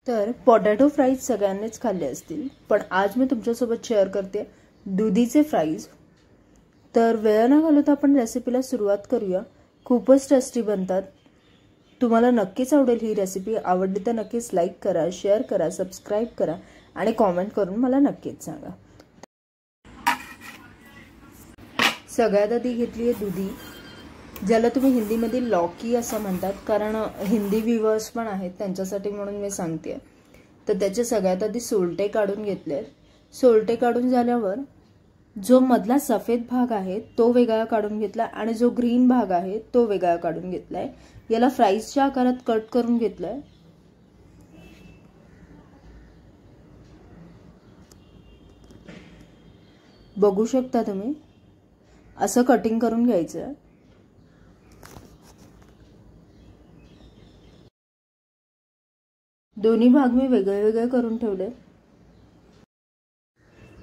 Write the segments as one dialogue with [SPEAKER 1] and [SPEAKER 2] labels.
[SPEAKER 1] तर potato fries सगळ्यांनीच खाल्ले असतील, पण आज मी तुमच्यासोबत शेअर करते दुधीचे फ्राईज। तर वेळ न घालवता आपण रेसिपीला सुरुवात करूया। खूपच टेस्टी बनतात। तुम्हाला नक्कीच आवडेल ही रेसिपी। आवडली तर नक्कीच लाईक करा, शेअर करा, सबस्क्राइब करा आणि कमेंट करून मला नक्कीच सांगा। सगळ्यात आधी घेतली आहे दुधी, ज्याला तुम्ही हिंदीमध्ये लौकी असं म्हणतात, कारण हिंदी व्ह्यूअर्स पण आहेत त्यांच्यासाठी म्हणून मी सांगते। तर त्याचे सगळ्यात आधी सोलटे काढून घेतले। सोलटे काढून झाल्यावर जो मधला सफेद भाग आहे तो वेगळा काढून घेतला आणि जो ग्रीन भाग आहे तो वेगळा काढून घेतलाय। याला फ्राईजच्या आकारात कट करून घेतलाय। बघू शकता तुम्ही, असं कटिंग करून घ्यायचं। दोन्ही भाग मी वेगळे वेगळे करून ठेवले।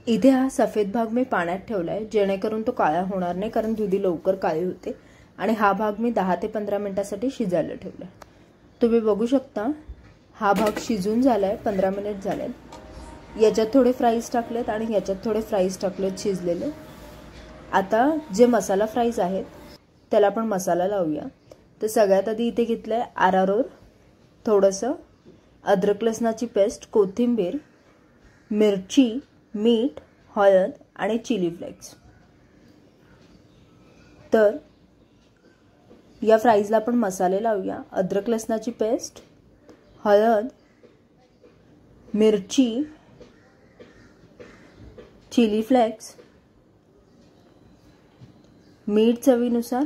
[SPEAKER 1] इथे हा सफेद भाग मी पाण्यात ठेवलाय जेणेकरून तो काळा होणार नाही, कारण दुधी लवकर काळी होते। आणि हा भाग मी 10 ते 15 मिनिटांसाठी शिजायला ठेवलाय। तुम्ही बघू शकता हा भाग शिजून झालाय, 15 मिनिट झाले। याच्यात थोडे फ्राईज टाकलेत आणि याच्यात थोडे फ्राईज टाकलेत शिजलेले। आता जे मसाला फ्राईज आहेत त्याला आपण मसाला लावूया। तर सगळ्यात आधी इथे घेतलंय अरारोट, थोडंसं अद्रक लसणाची पेस्ट, कोथिंबीर, मिरची, मीठ, हळद आणि चिली फ्लेक्स। तर या फ्राईजला आपण मसाले लावूया। अद्रक लसणाची पेस्ट, हळद, मिरची, चिली फ्लेक्स, मीठ चवीनुसार,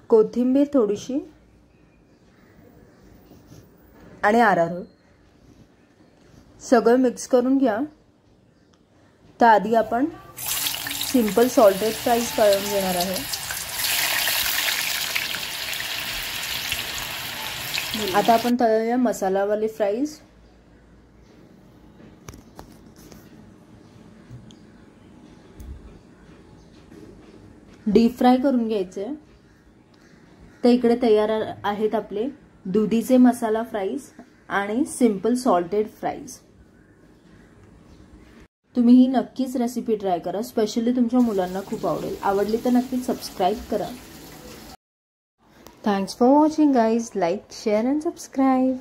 [SPEAKER 1] कोथिंबीर थोडीशी आणि अरारोट सगळं मिक्स करून घ्या। तर आधी आपण सिंपल सॉल्टेड फ्राईज तळून घेणार आहे। आता आपण तळूया मसालावाले फ्राईज। डीप फ्राय करून घ्यायचे। तर इकडे तयार आहेत आपले दुधीचे मसाला फ्राईज आणि सिंपल सॉल्टेड फ्राईज। तुम्ही ही नक्कीच रेसिपी ट्राय करा, स्पेशली तुमच्या मुलांना खूप आवडेल। आवडली तर नक्कीच सबस्क्राइब करा। Thanks for watching guys, like, share and subscribe.